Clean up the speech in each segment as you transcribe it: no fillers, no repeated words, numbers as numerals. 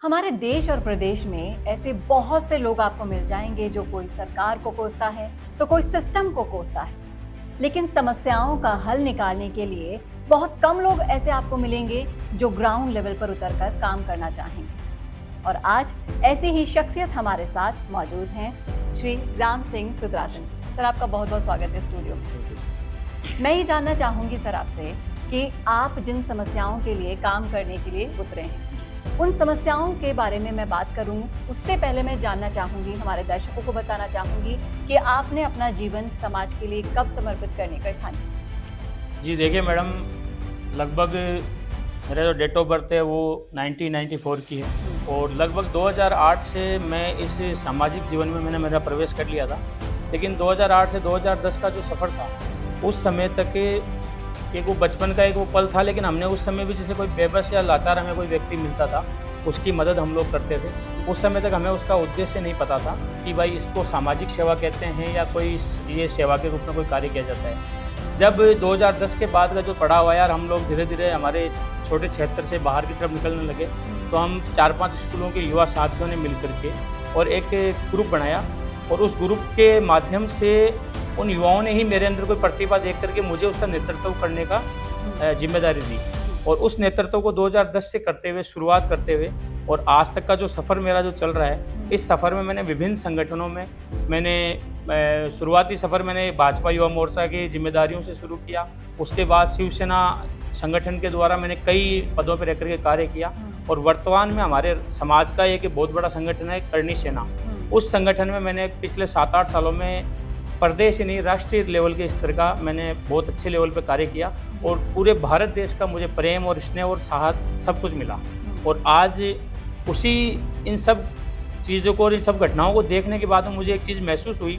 हमारे देश और प्रदेश में ऐसे बहुत से लोग आपको मिल जाएंगे जो कोई सरकार को कोसता है तो कोई सिस्टम को कोसता है। लेकिन समस्याओं का हल निकालने के लिए बहुत कम लोग ऐसे आपको मिलेंगे जो ग्राउंड लेवल पर उतरकर काम करना चाहेंगे। और आज ऐसी ही शख्सियत हमारे साथ मौजूद हैं श्री राम सिंह सुदरासन। सर, आपका बहुत बहुत स्वागत है स्टूडियो में। मैं ये जानना चाहूँगी सर आपसे कि आप जिन समस्याओं के लिए काम करने के लिए उतरे हैं, उन समस्याओं के बारे में मैं बात करूं उससे पहले मैं जानना चाहूँगी, हमारे दर्शकों को बताना चाहूँगी कि आपने अपना जीवन समाज के लिए कब समर्पित करने का ठान लिया? जी देखिए मैडम, लगभग मेरा जो डेट ऑफ बर्थ है वो 1994 की है और लगभग 2008 से मैं इस सामाजिक जीवन में मैंने मेरा प्रवेश कर लिया था। लेकिन 2008 से 2010 का जो सफ़र था उस समय तक एक वो बचपन का एक वो पल था। लेकिन हमने उस समय भी जैसे कोई बेबस या लाचार हमें कोई व्यक्ति मिलता था उसकी मदद हम लोग करते थे। उस समय तक हमें उसका उद्देश्य नहीं पता था कि भाई इसको सामाजिक सेवा कहते हैं या कोई ये सेवा के रूप में कोई कार्य किया जाता है। जब 2010 के बाद का जो पड़ाव आया और हम लोग धीरे धीरे हमारे छोटे क्षेत्र से बाहर की तरफ निकलने लगे तो हम 4-5 स्कूलों के युवा साथियों ने मिल करके और एक ग्रुप बनाया और उस ग्रुप के माध्यम से उन युवाओं ने ही मेरे अंदर कोई प्रतिभा देख करके मुझे उसका नेतृत्व करने का जिम्मेदारी दी। और उस नेतृत्व को 2010 से करते हुए शुरुआत करते हुए और आज तक का जो सफ़र मेरा जो चल रहा है, इस सफ़र में मैंने विभिन्न संगठनों में शुरुआती सफ़र मैंने भाजपा युवा मोर्चा की जिम्मेदारियों से शुरू किया। उसके बाद शिवसेना संगठन के द्वारा मैंने कई पदों पर रह करके कार्य किया और वर्तमान में हमारे समाज का एक बहुत बड़ा संगठन है करणी सेना। उस संगठन में मैंने पिछले 7-8 सालों में प्रदेश ही नहीं राष्ट्रीय लेवल के स्तर का मैंने बहुत अच्छे लेवल पे कार्य किया और पूरे भारत देश का मुझे प्रेम और स्नेह और साहस सब कुछ मिला। और आज उसी इन सब चीज़ों को और इन सब घटनाओं को देखने के बाद मुझे एक चीज़ महसूस हुई,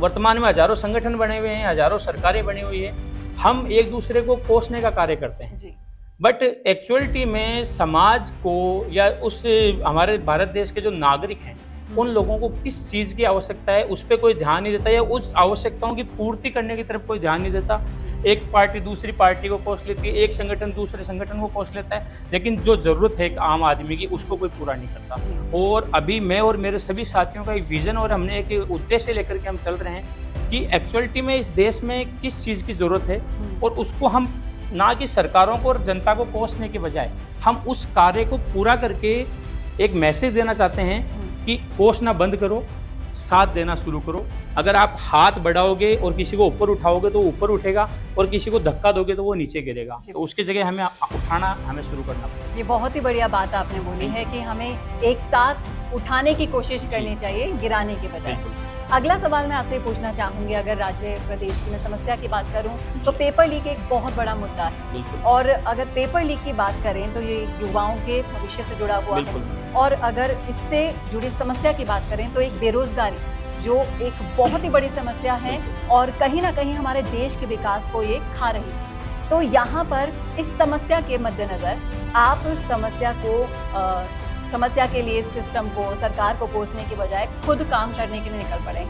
वर्तमान में हज़ारों संगठन बने हुए हैं, हज़ारों सरकारें बनी हुई है, हम एक दूसरे को कोसने का कार्य करते हैं। बट एक्चुअलिटी में समाज को या उस हमारे भारत देश के जो नागरिक हैं उन लोगों को किस चीज़ की आवश्यकता है उस पर कोई ध्यान नहीं देता या उस आवश्यकताओं की पूर्ति करने की तरफ कोई ध्यान नहीं देता। एक पार्टी दूसरी पार्टी को कोस लेती है, एक संगठन दूसरे संगठन को कोस लेता है, लेकिन जो ज़रूरत है एक आम आदमी की उसको कोई पूरा नहीं करता। और अभी मैं और मेरे सभी साथियों का एक विज़न और हमने एक उद्देश्य लेकर के हम चल रहे हैं कि एक्चुअलिटी में इस देश में किस चीज़ की ज़रूरत है और उसको हम ना कि सरकारों को और जनता को कोसने के बजाय हम उस कार्य को पूरा करके एक मैसेज देना चाहते हैं कि कोसना बंद करो, साथ देना शुरू करो। अगर आप हाथ बढ़ाओगे और किसी को ऊपर उठाओगे तो ऊपर उठेगा और किसी को धक्का दोगे तो वो नीचे गिरेगा। तो उसकी जगह हमें उठाना हमें शुरू करना पड़ेगा। ये बहुत ही बढ़िया बात आपने बोली है कि हमें एक साथ उठाने की कोशिश करनी चाहिए, गिराने के बजाय। अगला सवाल मैं आपसे पूछना चाहूँगी, अगर राज्य प्रदेश की मैं समस्या की बात करूँ तो पेपर लीक एक बहुत बड़ा मुद्दा है और अगर पेपर लीक की बात करें तो ये युवाओं के भविष्य से जुड़ा हुआ है। और अगर इससे जुड़ी समस्या की बात करें तो एक बेरोजगारी जो एक बहुत ही बड़ी समस्या है और कहीं ना कहीं हमारे देश के विकास को ये खा रही है। तो यहाँ पर इस समस्या के मद्देनजर आप समस्या के लिए सिस्टम को, सरकार को कोसने के बजाय खुद काम करने के लिए निकल पड़े।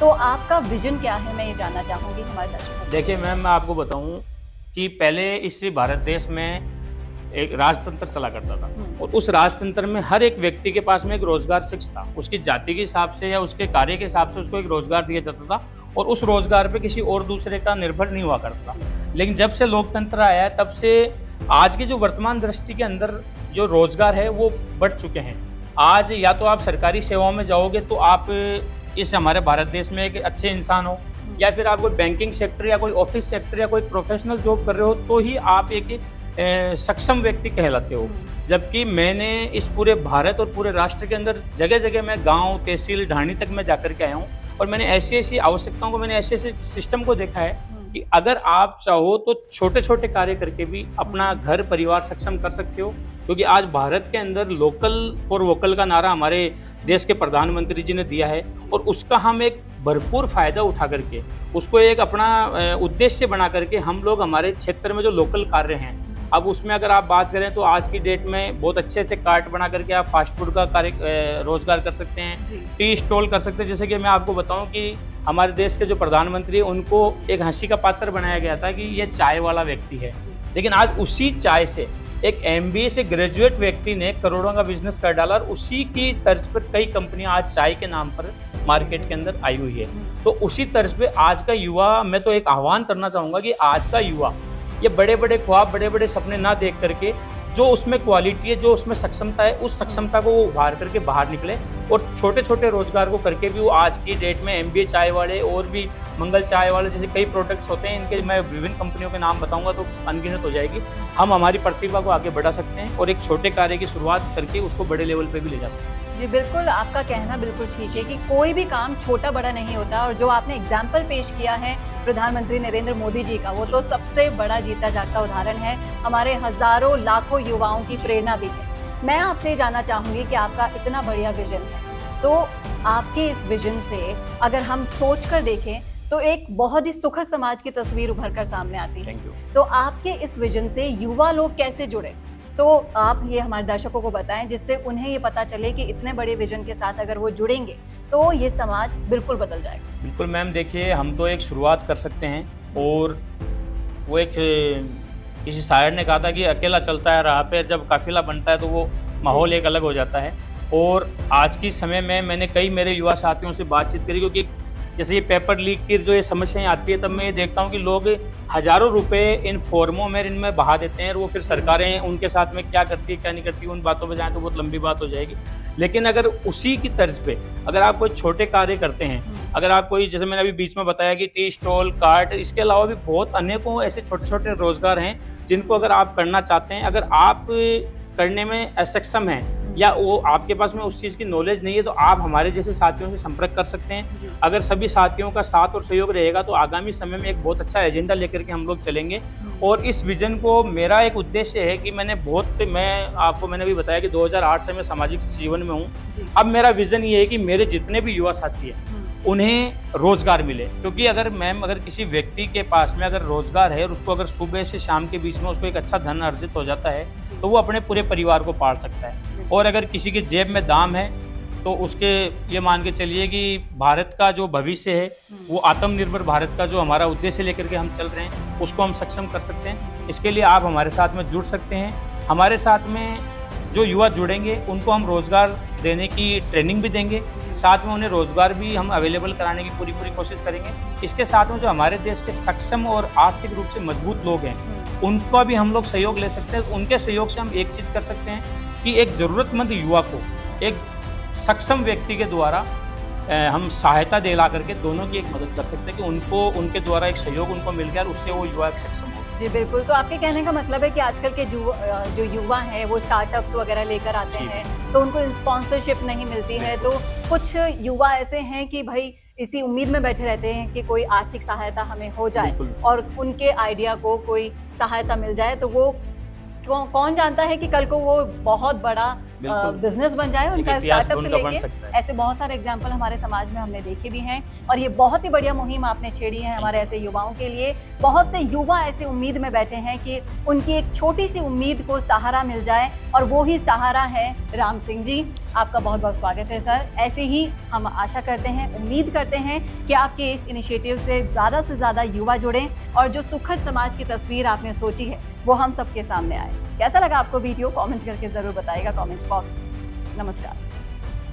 तो आपका विजन क्या है, मैं ये जानना चाहूँगी हमारे दर्शकों। देखिए मैम, मैं आपको बताऊँ कि पहले इस भारत देश में एक राजतंत्र चला करता था और उस राजतंत्र में हर एक व्यक्ति के पास में एक रोजगार फिक्स था। उसकी जाति के हिसाब से या उसके कार्य के हिसाब से उसको एक रोजगार दिया जाता था और उस रोजगार पे किसी और दूसरे का निर्भर नहीं हुआ करता था। लेकिन जब से लोकतंत्र आया है तब से आज की जो वर्तमान दृष्टि के अंदर जो रोजगार है वो बढ़ चुके हैं। आज या तो आप सरकारी सेवाओं में जाओगे तो आप इस हमारे भारत देश में एक अच्छे इंसान हो, या फिर आप कोई बैंकिंग सेक्टर या कोई ऑफिस सेक्टर या कोई प्रोफेशनल जॉब कर रहे हो तो ही आप एक सक्षम व्यक्ति कहलाते हो। जबकि मैंने इस पूरे भारत और पूरे राष्ट्र के अंदर जगह जगह मैं गांव, तहसील, ढाणी तक मैं जाकर के आया हूँ और मैंने ऐसी ऐसी आवश्यकताओं को, मैंने ऐसे ऐसे सिस्टम को देखा है कि अगर आप चाहो तो छोटे छोटे कार्य करके भी अपना घर परिवार सक्षम कर सकते हो। क्योंकि आज भारत के अंदर लोकल फॉर वोकल का नारा हमारे देश के प्रधानमंत्री जी ने दिया है और उसका हम एक भरपूर फ़ायदा उठा करके उसको एक अपना उद्देश्य बना करके हम लोग हमारे क्षेत्र में जो लोकल कार्य हैं, अब उसमें अगर आप बात करें तो आज की डेट में बहुत अच्छे अच्छे कार्ट बना करके आप फास्ट फूड का कार्य रोजगार कर सकते हैं, टी स्टॉल कर सकते हैं। जैसे कि मैं आपको बताऊं कि हमारे देश के जो प्रधानमंत्री उनको एक हंसी का पात्र बनाया गया था कि ये चाय वाला व्यक्ति है, लेकिन आज उसी चाय से एक MBA से ग्रेजुएट व्यक्ति ने करोड़ों का बिजनेस कर डाला, और उसी की तर्ज पर कई कंपनियां आज चाय के नाम पर मार्केट के अंदर आई हुई है। तो उसी तर्ज पे आज का युवा, मैं तो एक आह्वान करना चाहूँगा कि आज का युवा ये बड़े बड़े ख्वाब, बड़े बड़े सपने ना देख करके जो उसमें क्वालिटी है, जो उसमें सक्षमता है, उस सक्षमता को वो उभार करके बाहर निकले, और छोटे छोटे रोजगार को करके भी वो आज की डेट में MBA चाय वाले और भी मंगल चाय वाले जैसे कई प्रोडक्ट्स होते हैं, इनके मैं विभिन्न कंपनियों के नाम बताऊंगा तो अनगिनत हो जाएगी। हम हमारी प्रतिभा को आगे बढ़ा सकते हैं और एक छोटे कार्य की शुरुआत करके उसको बड़े लेवल पे भी ले जा सकते हैं। जी बिल्कुल, आपका कहना बिल्कुल ठीक है कि कोई भी काम छोटा बड़ा नहीं होता, और जो आपने एग्जाम्पल पेश किया है प्रधानमंत्री नरेंद्र मोदी जी का, वो तो सबसे बड़ा जीता जागता उदाहरण है, हमारे हजारों लाखों युवाओं की प्रेरणा भी है। मैं आपसे जानना चाहूंगी कि आपका इतना बढ़िया विजन है, तो आपके इस विजन से अगर हम सोच कर देखें तो एक बहुत ही सुखद समाज की तस्वीर उभर कर सामने आती है। तो आपके इस विजन से युवा लोग कैसे जुड़े, तो आप ये हमारे दर्शकों को बताएं, जिससे उन्हें ये पता चले कि इतने बड़े विजन के साथ अगर वो जुड़ेंगे तो ये समाज बिल्कुल बदल जाएगा। बिल्कुल मैम, देखिए हम तो एक शुरुआत कर सकते हैं, और वो एक किसी शायर ने कहा था कि अकेला चलता है राह पे, जब काफिला बनता है तो वो माहौल एक अलग हो जाता है। और आज की समय में मैंने कई मेरे युवा साथियों से बातचीत करी, क्योंकि जैसे ये पेपर लीक की जो ये समस्याएं आती है, तब मैं ये देखता हूँ कि लोग हजारों रुपए इन फॉर्मों में इनमें बहा देते हैं, और वो फिर सरकारें उनके साथ में क्या करती है क्या नहीं करती, उन बातों पे जाएं तो बहुत लंबी बात हो जाएगी। लेकिन अगर उसी की तर्ज पे अगर आप कोई छोटे कार्य करते हैं, अगर आप कोई, जैसे मैंने अभी बीच में बताया कि टी स्टॉल, कार्ट, इसके अलावा भी बहुत अनेकों ऐसे छोटे छोटे रोजगार हैं जिनको अगर आप करना चाहते हैं, अगर आप करने में असक्षम हैं या वो आपके पास में उस चीज़ की नॉलेज नहीं है, तो आप हमारे जैसे साथियों से संपर्क कर सकते हैं। अगर सभी साथियों का साथ और सहयोग रहेगा तो आगामी समय में एक बहुत अच्छा एजेंडा लेकर के हम लोग चलेंगे। और इस विजन को, मेरा एक उद्देश्य है कि मैं आपको मैंने भी बताया कि 2008 से मैं सामाजिक जीवन में हूँ। अब मेरा विजन ये है कि मेरे जितने भी युवा साथी हैं उन्हें रोजगार मिले, क्योंकि अगर किसी व्यक्ति के पास में अगर रोजगार है और उसको अगर सुबह से शाम के बीच में उसको एक अच्छा धन अर्जित हो जाता है तो वो अपने पूरे परिवार को पाल सकता है। और अगर किसी के जेब में दाम है तो उसके ये मान के चलिए कि भारत का जो भविष्य है, वो आत्मनिर्भर भारत का जो हमारा उद्देश्य लेकर के हम चल रहे हैं, उसको हम सक्षम कर सकते हैं। इसके लिए आप हमारे साथ में जुड़ सकते हैं। हमारे साथ में जो युवा जुड़ेंगे उनको हम रोजगार देने की ट्रेनिंग भी देंगे, साथ में उन्हें रोजगार भी हम अवेलेबल कराने की पूरी कोशिश करेंगे। इसके साथ में जो हमारे देश के सक्षम और आर्थिक रूप से मजबूत लोग हैं उनका भी हम लोग सहयोग ले सकते हैं। उनके सहयोग से हम एक चीज़ कर सकते हैं कि एक ज़रूरतमंद युवा को एक सक्षम व्यक्ति के द्वारा हम सहायता दिला करके दोनों की एक मदद कर सकते हैं कि उनके द्वारा एक सहयोग उनको मिल गया और उससे वो युवा एक सक्षम हो। जी बिल्कुल, तो आपके कहने का मतलब है कि आजकल के जो युवा हैं वो स्टार्टअप्स वगैरह लेकर आते हैं तो उनको स्पॉन्सरशिप नहीं मिलती है, तो कुछ युवा ऐसे हैं कि भाई इसी उम्मीद में बैठे रहते हैं कि कोई आर्थिक सहायता हमें हो जाए और उनके आइडिया को कोई सहायता मिल जाए, तो वो कौन जानता है कि कल को वो बहुत बड़ा बिजनेस बन जाए उनका, स्टार्टअप से लेके ऐसे बहुत सारे एग्जाम्पल हमारे समाज में हमने देखे भी हैं। और ये बहुत ही बढ़िया मुहिम आपने छेड़ी है हमारे ऐसे युवाओं के लिए। बहुत से युवा ऐसे उम्मीद में बैठे हैं कि उनकी एक छोटी सी उम्मीद को सहारा मिल जाए, और वो ही सहारा है राम सिंह जी। आपका बहुत बहुत स्वागत है सर। ऐसे ही हम आशा करते हैं, उम्मीद करते हैं कि आपके इस इनिशिएटिव से ज़्यादा युवा जुड़ें और जो सुखद समाज की तस्वीर आपने सोची है वो हम सबके सामने आए। कैसा लगा आपको वीडियो, कमेंट करके ज़रूर बताइएगा कमेंट बॉक्स में। नमस्कार।